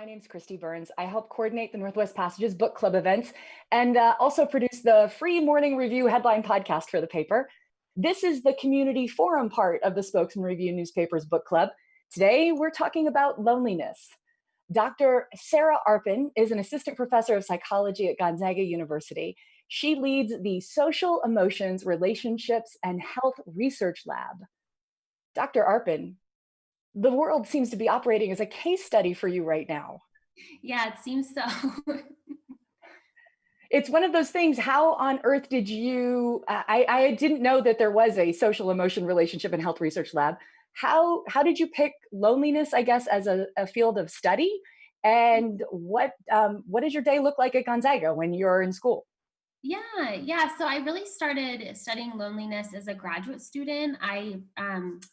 My name's Kristi Burns. I help coordinate the Northwest Passages book club events and also produce the free morning review headline podcast for the paper. This is the community forum part of the Spokesman-Review newspaper's book club. Today, we're talking about loneliness. Dr. Sarah Arpin is an assistant professor of psychology at Gonzaga University. She leads the Social Emotions, Relationships, and Health Research Lab. Dr. Arpin, the world seems to be operating as a case study for you right now. Yeah, it seems so. It's one of those things. How on earth did you, I didn't know that there was a social emotion relationship and health research lab. How did you pick loneliness, I guess, as a field of study? And what does your day look like at Gonzaga when you're in school? Yeah. So I really started studying loneliness as a graduate student. I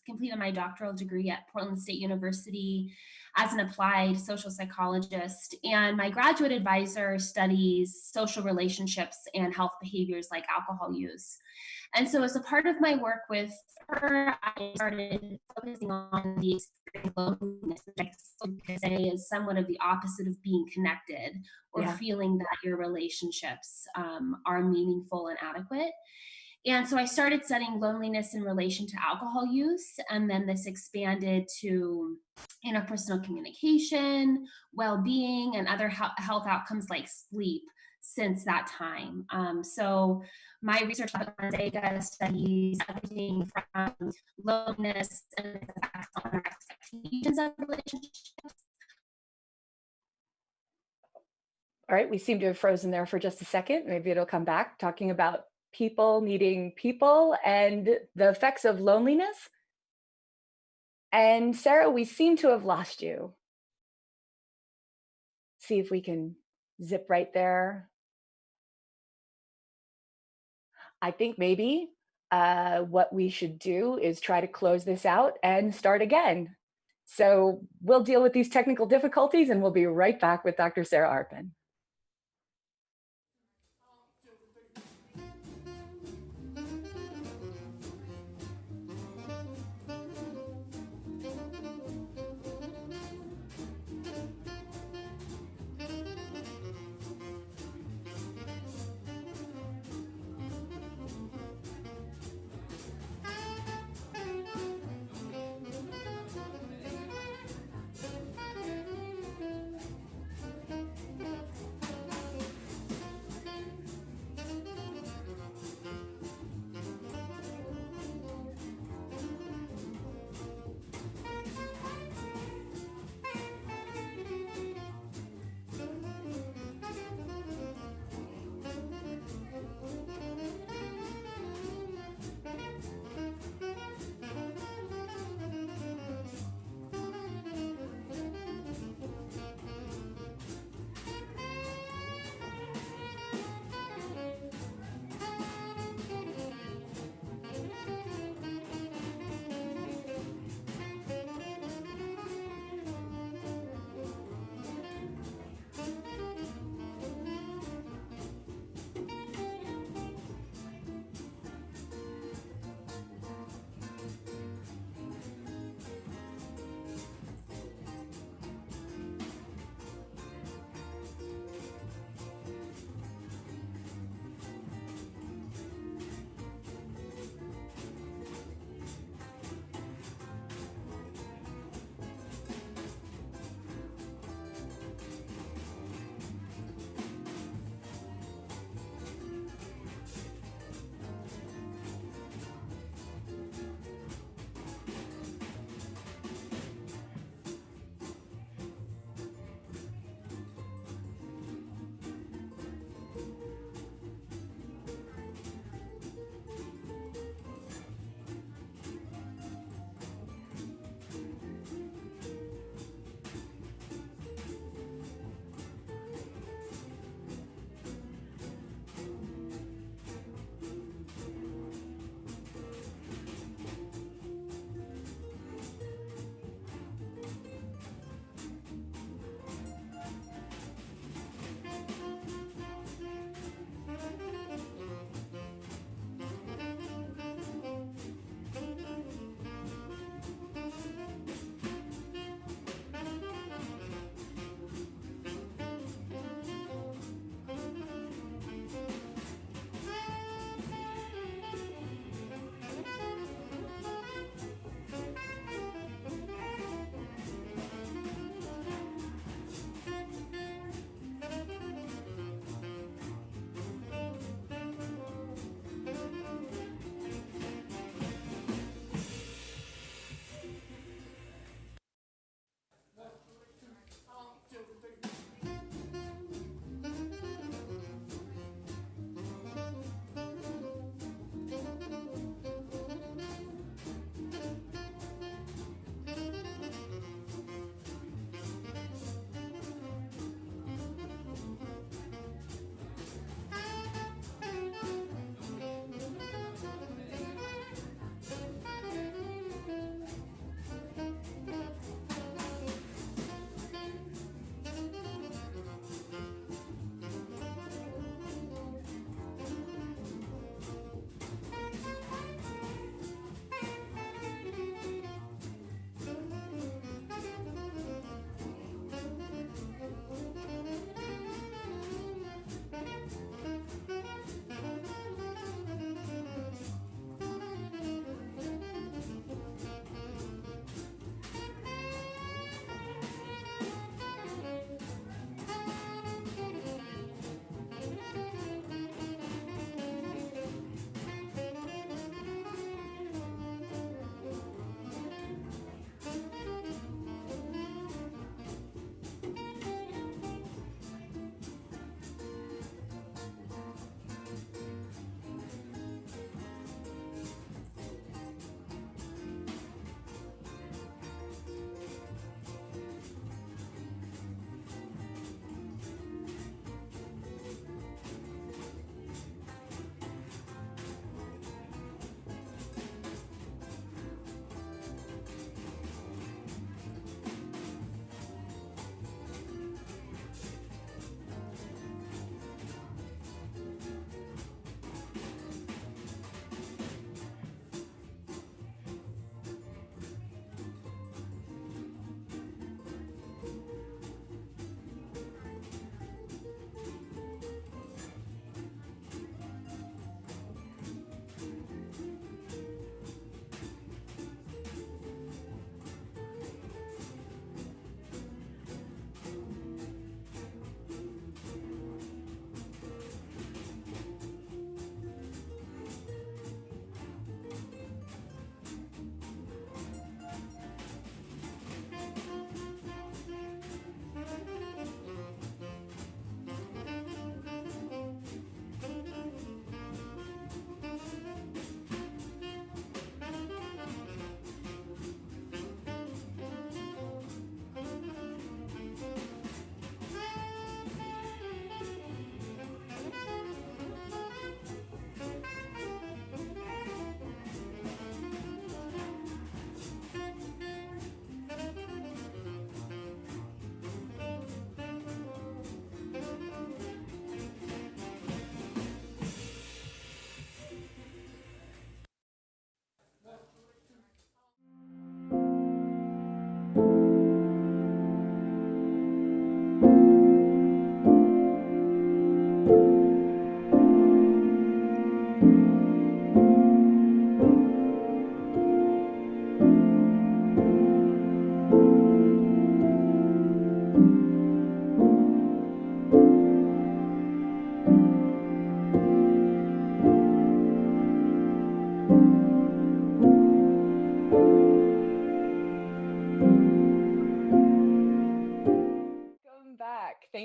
completed my doctoral degree at Portland State University as an applied social psychologist. And my graduate advisor studies social relationships and health behaviors like alcohol use. And so, as a part of my work with her, I started focusing on the experience of loneliness, which I could say is somewhat of the opposite of being connected or feeling that your relationships are meaningful and adequate. And so I started studying loneliness in relation to alcohol use, and then this expanded to interpersonal communication, well-being, and other health outcomes like sleep since that time. So my research at Gonzaga studies everything from loneliness and its effects on our expectations of relationships. All right, we seem to have frozen there for just a second. Maybe it'll come back, talking about people needing people and the effects of loneliness. And Sarah, we seem to have lost you. See if we can zip right there. I think maybe what we should do is try to close this out and start again. So we'll deal with these technical difficulties and we'll be right back with Dr. Sarah Arpin.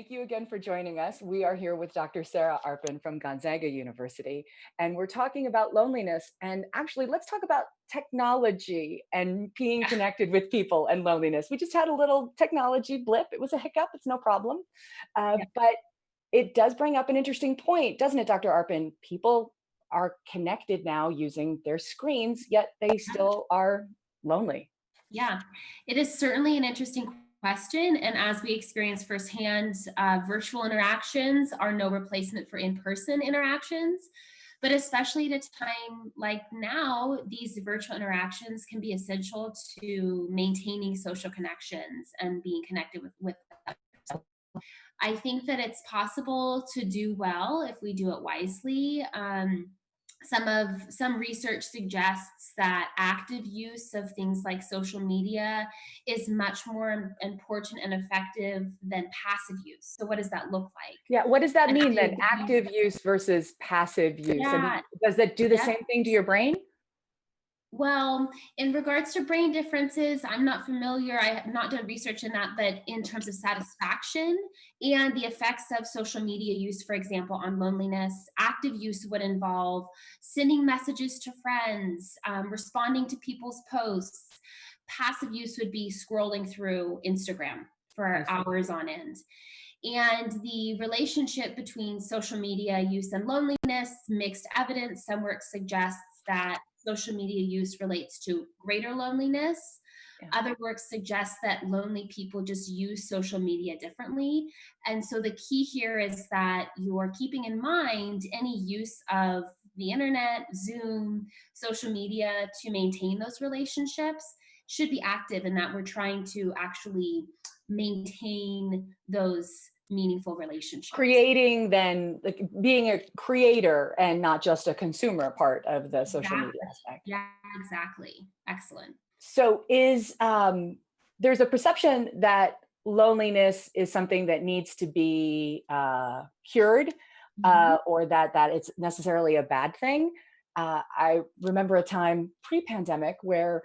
Thank you again for joining us. We are here with Dr. Sarah Arpin from Gonzaga University, and we're talking about loneliness. And actually, let's talk about technology and being connected with people and loneliness. We just had a little technology blip. It was a hiccup. It's no problem. Yeah. But it does bring up an interesting point, doesn't it, Dr. Arpin? People are connected now using their screens, yet they still are lonely. Yeah, it is certainly an interesting question. And as we experience firsthand, virtual interactions are no replacement for in-person interactions. But especially at a time like now, these virtual interactions can be essential to maintaining social connections and being connected with others. I think that it's possible to do well if we do it wisely. Some research suggests that active use of things like social media is much more important and effective than passive use. So what does that look like? Yeah, what does that An mean then? active use, Active use versus passive use. I mean, yeah, does that do the yep. same thing to your brain? Well, in regards to brain differences, I'm not familiar. I have not done research in that, but in terms of satisfaction and the effects of social media use, for example, on loneliness, active use would involve sending messages to friends, responding to people's posts. Passive use would be scrolling through Instagram I for see. hours on end. And the relationship between social media use and loneliness, mixed evidence. Some work suggests that social media use relates to greater loneliness. Yeah. Other work suggests that lonely people just use social media differently. And so the key here is that you're keeping in mind any use of the internet, Zoom, social media to maintain those relationships should be active, and that we're trying to actually maintain those meaningful relationships. Creating then, like being a creator and not just a consumer part of the social media Exactly. aspect. Yeah, exactly. Excellent. So is there's a perception that loneliness is something that needs to be cured, Mhm. or that it's necessarily a bad thing. I remember a time pre-pandemic where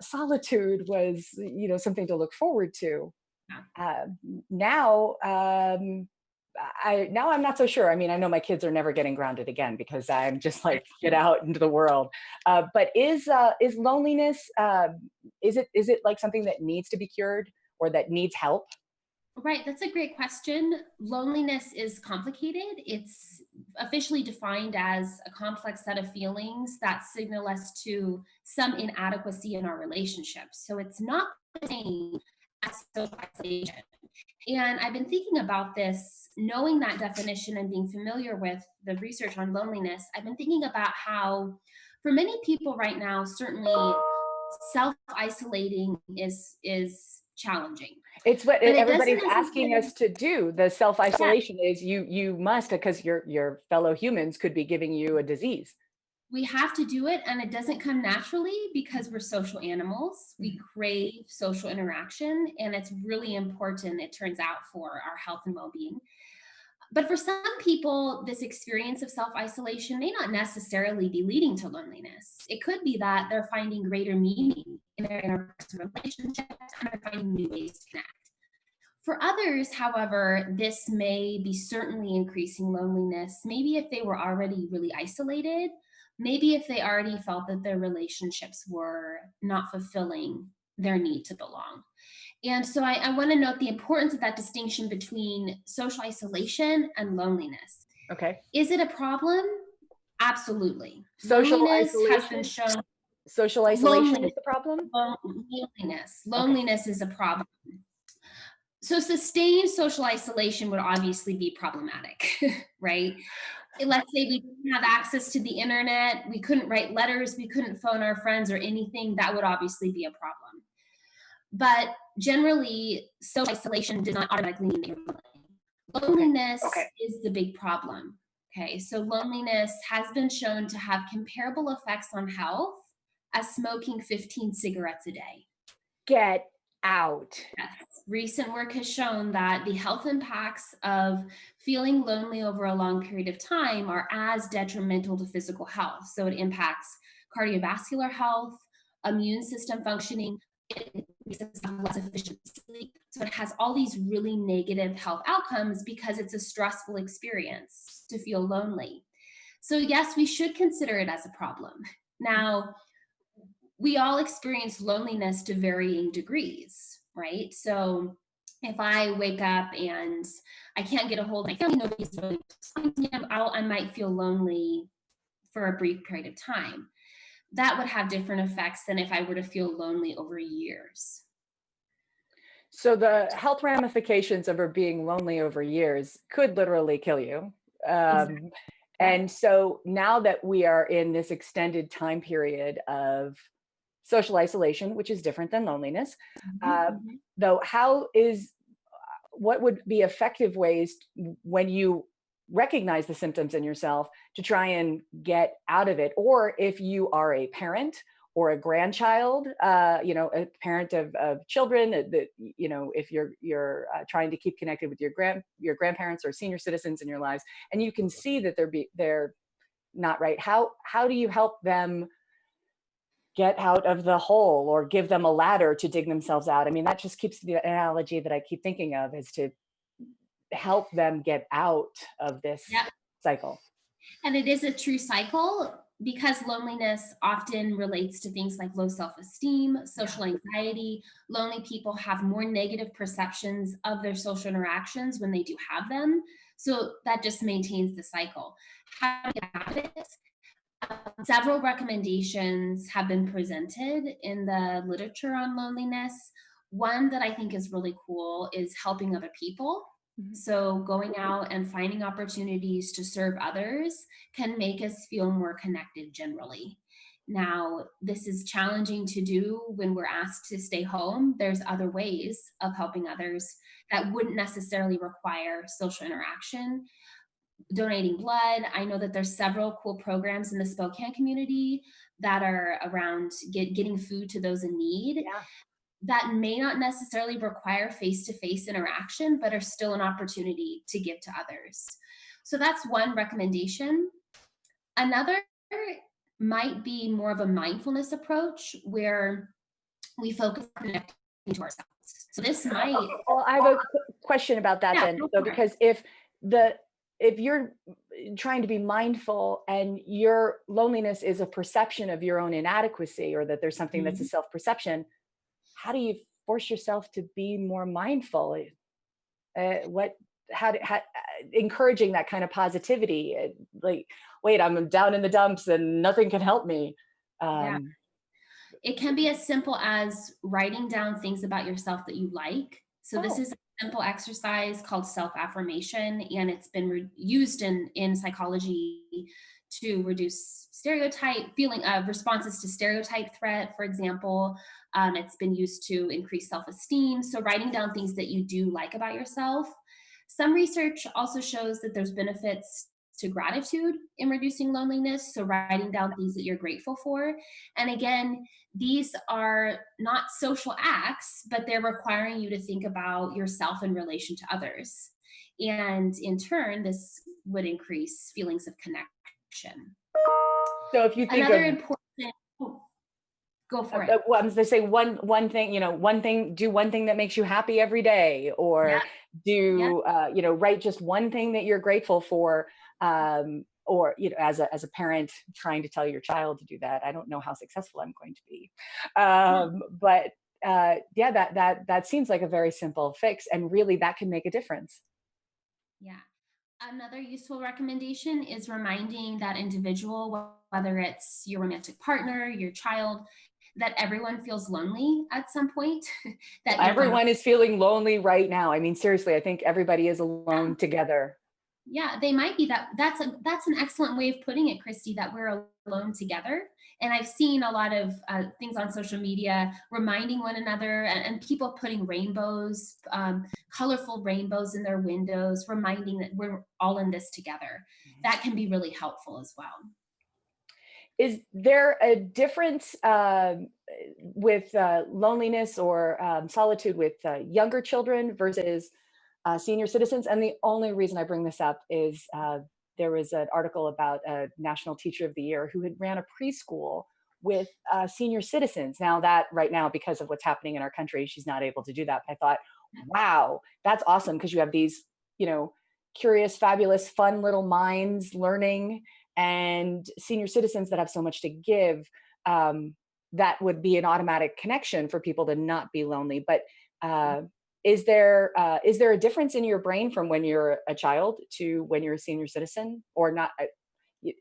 solitude was, something to look forward to. Yeah. Uh, now, now I'm not so sure. I mean, I know my kids are never getting grounded again because I'm just Right. like get out into the world. But is loneliness, is it like something that needs to be cured or that needs help? Right, that's a great question. Loneliness is complicated. It's officially defined as a complex set of feelings that signal us to some inadequacy in our relationships. So it's not the same as social isolation. And I've been thinking about this, knowing that definition and being familiar with the research on loneliness. I've been thinking about how, for many people right now, certainly self-isolating is challenging. It's what But it doesn't everybody's asking necessarily, us to do. The yeah, self-isolation is you must, because your fellow humans could be giving you a disease. we have to do it, and it doesn't come naturally because we're social animals. We Mhm. crave social interaction, and it's really important, it turns out, for our health and well-being. But for some people, this experience of self isolation may not necessarily be leading to loneliness. It could be that they're finding greater meaning in their interpersonal relationships and they're finding new ways to connect. For others, however, this may be certainly increasing loneliness. Maybe if they were already really isolated, maybe if they already felt that their relationships were not fulfilling their need to belong. And so I want to note the importance of that distinction between social isolation and loneliness. Okay. Is it a problem? Absolutely. Social Loneliness has been isolation. shown. Social isolation Loneliness, is the problem. loneliness, Okay. loneliness is a problem. So sustained social isolation would obviously be problematic, right? Let's say we didn't have access to the internet, we couldn't write letters, we couldn't phone our friends or anything, that would obviously be a problem. But generally, social isolation does not automatically mean that you're lonely. Okay. Loneliness is the big problem. Okay, so loneliness has been shown to have comparable effects on health as smoking 15 cigarettes a day. Get out. Yes. Recent work has shown that the health impacts of feeling lonely over a long period of time are as detrimental to physical health. So it impacts cardiovascular health, immune system functioning, it makes us have less efficient sleep. So it has all these really negative health outcomes because it's a stressful experience to feel lonely. So yes, we should consider it as a problem. Now, we all experience loneliness to varying degrees, right? So if I wake up and I can't get a hold of my family, nobody's really responding to me, I might feel lonely for a brief period of time. That would have different effects than if I were to feel lonely over years. So the health ramifications of her being lonely over years could literally kill you. Exactly. Um, and so now that we are in this extended time period of social isolation, which is different than loneliness, uh, Mhm. though, what would be effective ways when you recognize the symptoms in yourself to try and get out of it? Or if you are a parent or a grandchild, a parent of children, that if you're trying to keep connected with your grandparents or senior citizens in your lives, and you can see that they're not right. How do you help them get out of the hole, or give them a ladder to dig themselves out? I mean, that just keeps the analogy that I keep thinking of, is to help them get out of this Yep. cycle. And it is a true cycle because loneliness often relates to things like low self esteem, social anxiety. Lonely people have more negative perceptions of their social interactions when they do have them. So that just maintains the cycle. How to get out of it? Several recommendations have been presented in the literature on loneliness. One that I think is really cool is helping other people. Mhm. So, going out and finding opportunities to serve others can make us feel more connected generally. Now, this is challenging to do when we're asked to stay home. There's other ways of helping others that wouldn't necessarily require social interaction. Donating blood. I know that there's several cool programs in the Spokane community that are around getting food to those in need Yeah. that may not necessarily require face-to-face interaction, but are still an opportunity to give to others. So that's one recommendation. Another might be more of a mindfulness approach where we focus on connecting to ourselves. So this might, Well, I have a question about that yeah, then, go though, for it. because if you're trying to be mindful and your loneliness is a perception of your own inadequacy, or that there's something that's a Mhm. self-perception, how do you force yourself to be more mindful? What how encouraging that kind of positivity, like, wait, I'm down in the dumps and nothing can help me. Yeah. um It can be as simple as writing down things about yourself that you like. So this oh, is a simple exercise called self-affirmation, and it's been used in psychology to reduce stereotype feeling of responses to stereotype threat, for example. It's been used to increase self-esteem. So writing down things that you do like about yourself. Some research also shows that there's benefits to gratitude in reducing loneliness. So writing down things that you're grateful for. And again, these are not social acts, but they're requiring you to think about yourself in relation to others. And in turn, this would increase feelings of connection. so if you think Another of, important, oh, go for it. well, I'm going to say one thing, do one thing that makes you happy every day, Yeah, or yeah. write just one thing that you're grateful for. Or, as a parent trying to tell your child to do that, I don't know how successful I'm going to be. But yeah, that seems like a very simple fix, and really that can make a difference. Yeah. Another useful recommendation is reminding that individual, whether it's your romantic partner, your child, that everyone feels lonely at some point, that you're not. Everyone is feeling lonely right now. I mean, seriously, I think everybody is Yeah, alone together. yeah, they might be that. That's an excellent way of putting it, Kristi. That we're alone together. And I've seen a lot of things on social media reminding one another, and people putting rainbows, colorful rainbows in their windows, reminding that we're all in this together. That can be really helpful as well. Is there a difference with loneliness or solitude with younger children versus senior citizens? And the only reason I bring this up is there was an article about a National Teacher of the Year who had ran a preschool with senior citizens. Now that right now, because of what's happening in our country, she's not able to do that. But I thought, wow, that's awesome because you have these, curious, fabulous, fun little minds learning and senior citizens that have so much to give. Um, that would be an automatic connection for people to not be lonely. But uh, is there a difference in your brain from when you're a child to when you're a senior citizen, or not?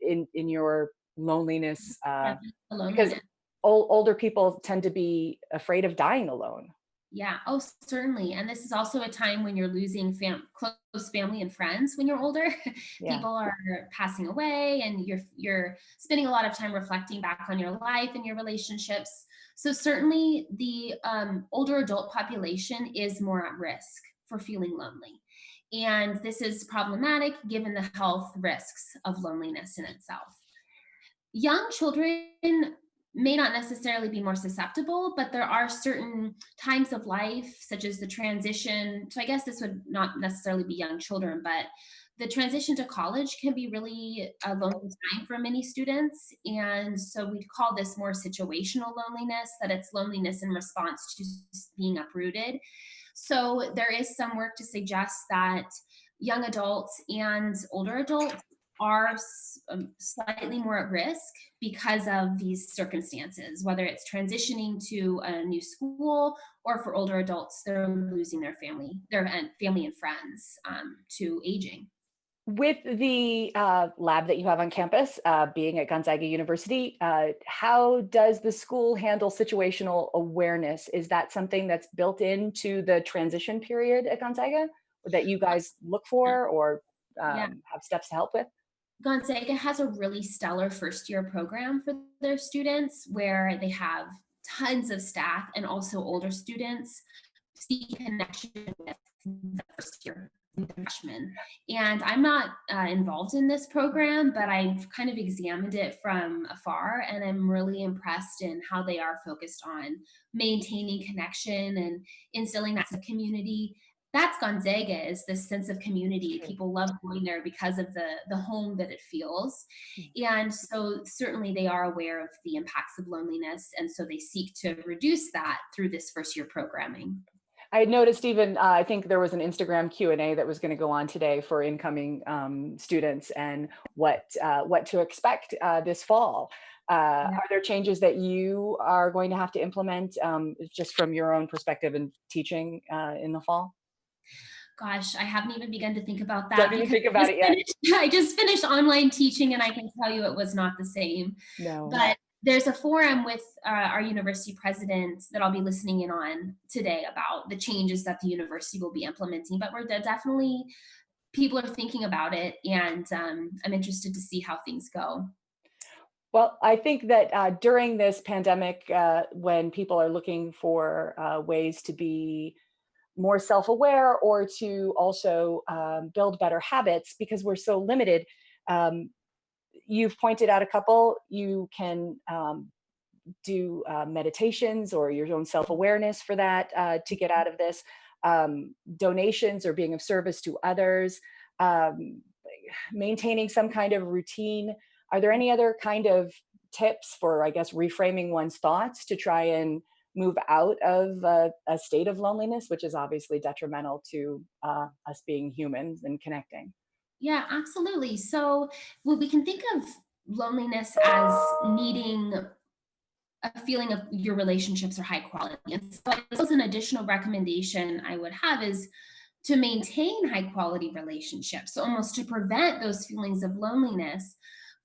In your loneliness, Yeah, because loneliness. older people tend to be afraid of dying alone. Yeah. Oh, certainly. And this is also a time when you're losing close family and friends when you're older. Yeah. People are passing away, and you're spending a lot of time reflecting back on your life and your relationships. So certainly, the older adult population is more at risk for feeling lonely. And this is problematic given the health risks of loneliness in itself. Young children may not necessarily be more susceptible, but there are certain times of life, such as the transition. So I guess this would not necessarily be young children, but the transition to college can be really a lonely time for many students. And so we'd call this more situational loneliness, that it's loneliness in response to being uprooted. So there is some work to suggest that young adults and older adults are slightly more at risk because of these circumstances, whether it's transitioning to a new school, or for older adults, they're losing their family and friends to aging. With the lab that you have on campus, being at Gonzaga University, how does the school handle situational awareness? Is that something that's built into the transition period at Gonzaga that you guys look for, or Yeah. have steps to help with? Gonzaga has a really stellar first year program for their students where they have tons of staff and also older students see connection with the first year freshmen. And I'm not involved in this program, but I've kind of examined it from afar, and I'm really impressed in how they are focused on maintaining connection and instilling that sense of community. That's Gonzaga, is this sense of community. Sure. People love going there because of the home that it feels. And so certainly they are aware of the impacts of loneliness, and so they seek to reduce that through this first year programming. I had noticed even, I think there was an Instagram Q&A that was going to go on today for incoming students, and what to expect this fall. Are there changes that you are going to have to implement, just from your own perspective in teaching in the fall? Gosh, I haven't even begun to think about that Don't even because think about it yet. I just finished online teaching, and I can tell you it was not the same. No. But there's a forum with our university president that I'll be listening in on today about the changes that the university will be implementing. But definitely, people are thinking about it, and I'm interested to see how things go. Well, I think that during this pandemic, when people are looking for ways to be more self-aware, or to also build better habits because we're so limited. Um, you've pointed out a couple. You can do meditations or your own self-awareness for that, to get out of this. Donations or being of service to others. Um, Maintaining some kind of routine. Are there any other kind of tips for, I guess, reframing one's thoughts to try and move out of a state of loneliness, which is obviously detrimental to us being humans and connecting? Yeah, absolutely. So, well, we can think of loneliness as needing a feeling of your relationships are high quality. And so, this is an additional recommendation I would have, is to maintain high quality relationships. So, almost to prevent those feelings of loneliness,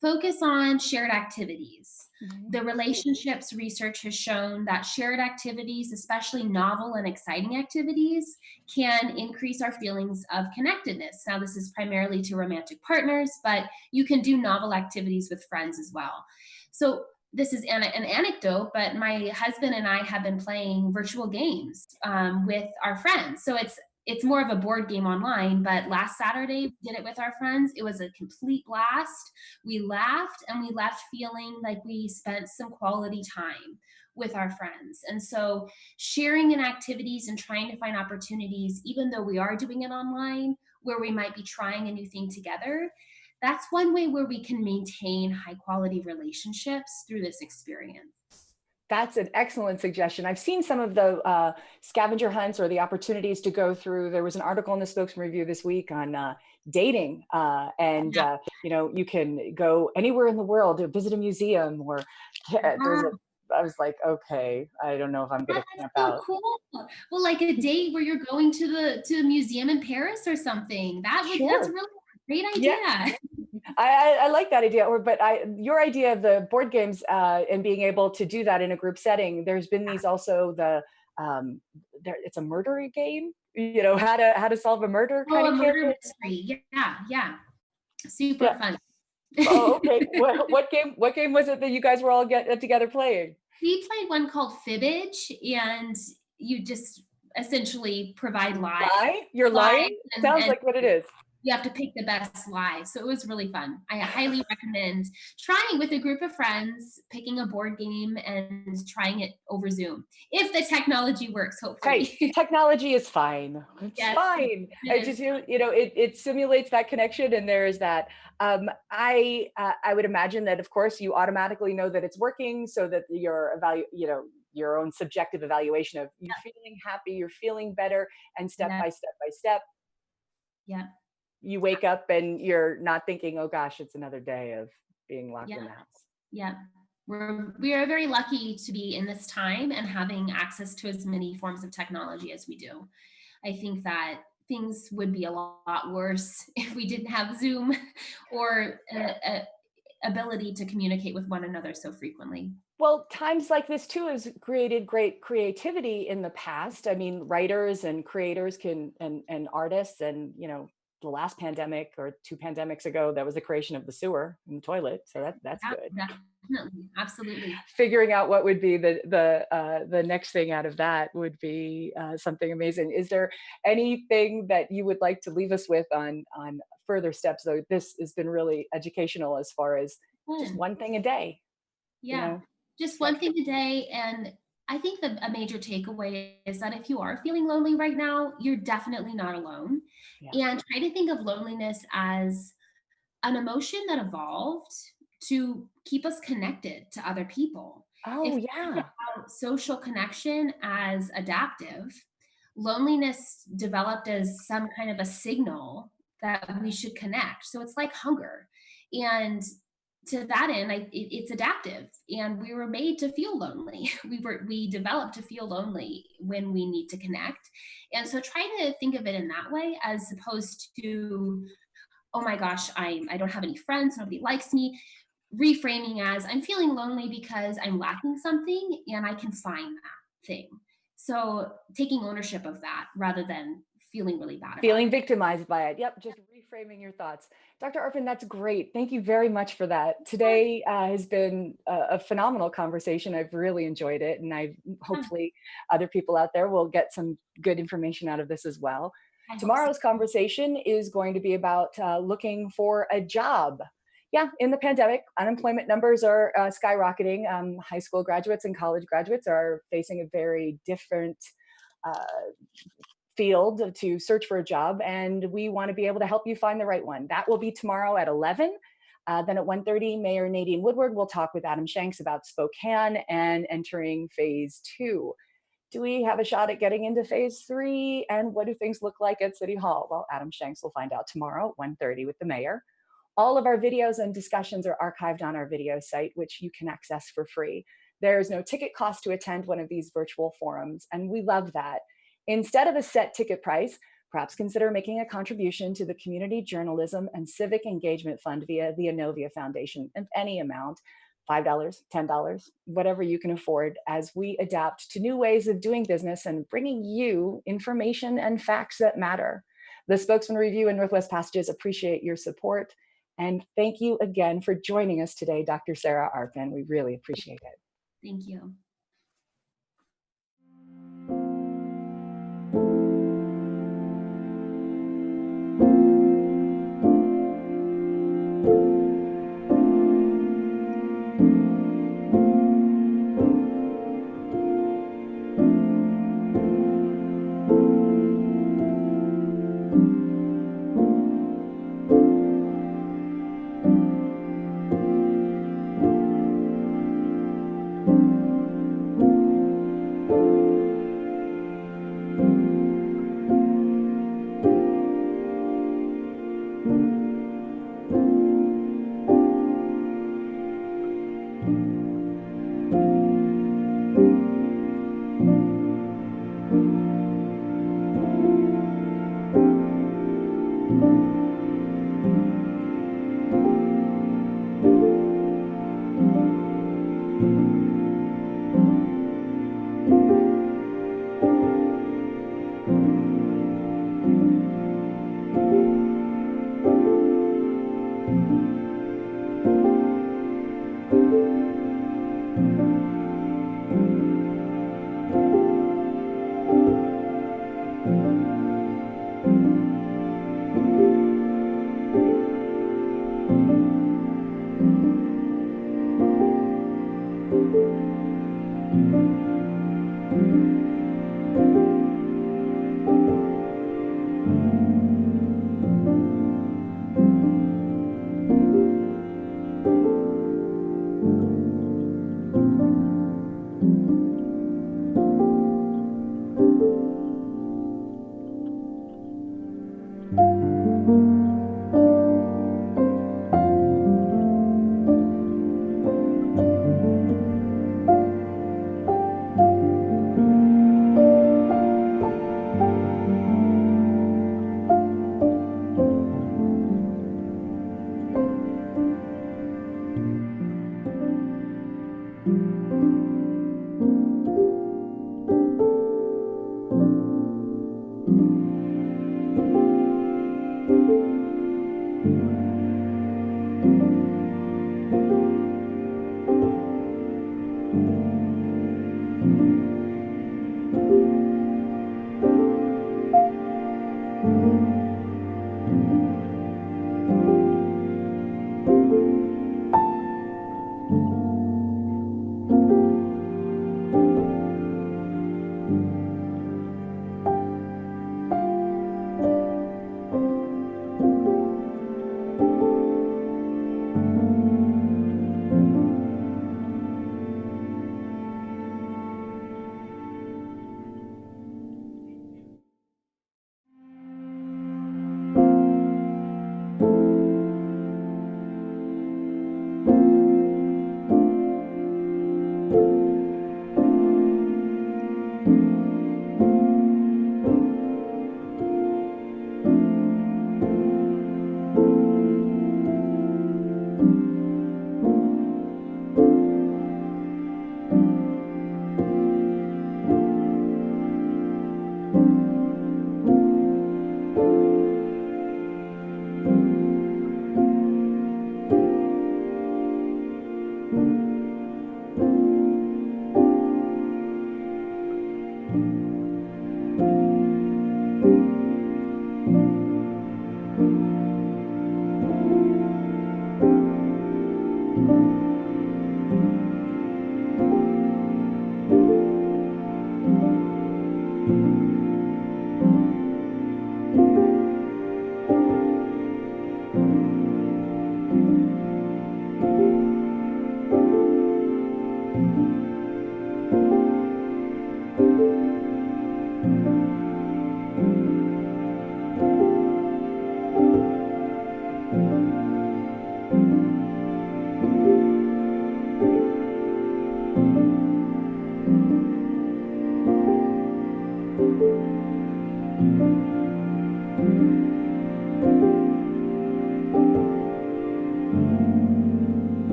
focus on shared activities. Mhm. The relationships research has shown that shared activities, especially novel and exciting activities, can increase our feelings of connectedness. Now, this is primarily to romantic partners, but you can do novel activities with friends as well. So, this is an anecdote, but my husband and I have been playing virtual games with our friends. So it's more of a board game online, but last Saturday we did it with our friends. It was a complete blast. We laughed and we left feeling like we spent some quality time with our friends. And so sharing in activities and trying to find opportunities, even though we are doing it online, where we might be trying a new thing together, that's one way where we can maintain high quality relationships through this experience. That's an excellent suggestion. I've seen some of the scavenger hunts or the opportunities to go through. There was an article in the Spokesman-Review this week on dating, and Yeah. you can go anywhere in the world or visit a museum, or there's a. I was like, okay, I don't know if I'm going to That's camp so out. cool. Well, like a date where you're going to the museum in Paris or something. That's a Sure. really great Yeah. idea. I like that idea, but your idea of the board games and being able to do that in a group setting. There's been these also it's a murder game. How to solve a murder Oh, kind a of murder campaign. mystery. Yeah, yeah. Super Yeah. fun. Oh, okay. What game was it that you guys were all get together playing? We played one called Fibbage, and you just essentially provide Lie? You're lies, lying? Sounds and like what it is. you have to pick the best lie. So it was really fun. I highly recommend trying with a group of friends, picking a board game and trying it over Zoom. If the technology works, Hey, hopefully. technology is fine. It's Yes, fine. it It is. just it simulates that connection, and there is that. I would imagine that, of course, you automatically know that it's working, so that your own subjective evaluation of you feeling happy, you're feeling better, and step Yeah, by step by step, yeah, you wake up and you're not thinking, oh gosh, it's another day of being locked yeah, in the house. yeah. We are very lucky to be in this time and having access to as many forms of technology as we do. I think that things would be a lot worse if we didn't have Zoom or a ability to communicate with one another so frequently. Well, times like this too has created great creativity in the past. I mean, writers and creators and artists, and the last pandemic or two pandemics ago, that was the creation of the sewer and the toilet. So that's Yeah, good. definitely, absolutely. Figuring out what would be the next thing out of that would be something amazing. Is there anything that you would like to leave us with on further steps? Though this has been really educational as far as just Good. one thing a day. You Yeah, know, just one next. thing a day. And I think that a major takeaway is that if you are feeling lonely right now, you're definitely not alone. Yeah. And try to think of loneliness as an emotion that evolved to keep us connected to other people. Oh If we think yeah. about social connection as adaptive, loneliness developed as some kind of a signal that we should connect. So it's like hunger. And to that end, it's adaptive, and we were made to feel lonely. We developed to feel lonely when we need to connect, and so try to think of it in that way as opposed to, oh my gosh, I don't have any friends, nobody likes me. Reframing as I'm feeling lonely because I'm lacking something and I can find that thing. So taking ownership of that rather than feeling really bad about Feeling it. victimized by it. Yep, just reframing your thoughts. Dr. Arpin, that's great. Thank you very much for that. Today has been a phenomenal conversation. I've really enjoyed it, and hopefully other people out there will get some good information out of this as well. I hope so. Tomorrow's conversation is going to be about looking for a job. Yeah, in the pandemic, unemployment numbers are skyrocketing. High school graduates and college graduates are facing a very different uh, field to search for a job, and we want to be able to help you find the right one. That will be tomorrow at 11. Then at 1:30, Mayor Nadine Woodward will talk with Adam Shanks about Spokane and entering phase 2. Do we have a shot at getting into phase 3? And what do things look like at City Hall? Well, Adam Shanks will find out tomorrow at 1:30 with the mayor. All of our videos and discussions are archived on our video site, which you can access for free. There's no ticket cost to attend one of these virtual forums, and we love that. Instead of a set ticket price, perhaps consider making a contribution to the Community Journalism and Civic Engagement Fund via the Anovia Foundation of any amount, $5, $10, whatever you can afford, as we adapt to new ways of doing business and bringing you information and facts that matter. The Spokesman-Review and Northwest Passages appreciate your support. And thank you again for joining us today, Dr. Sarah Arpin. We really appreciate it. Thank you. you.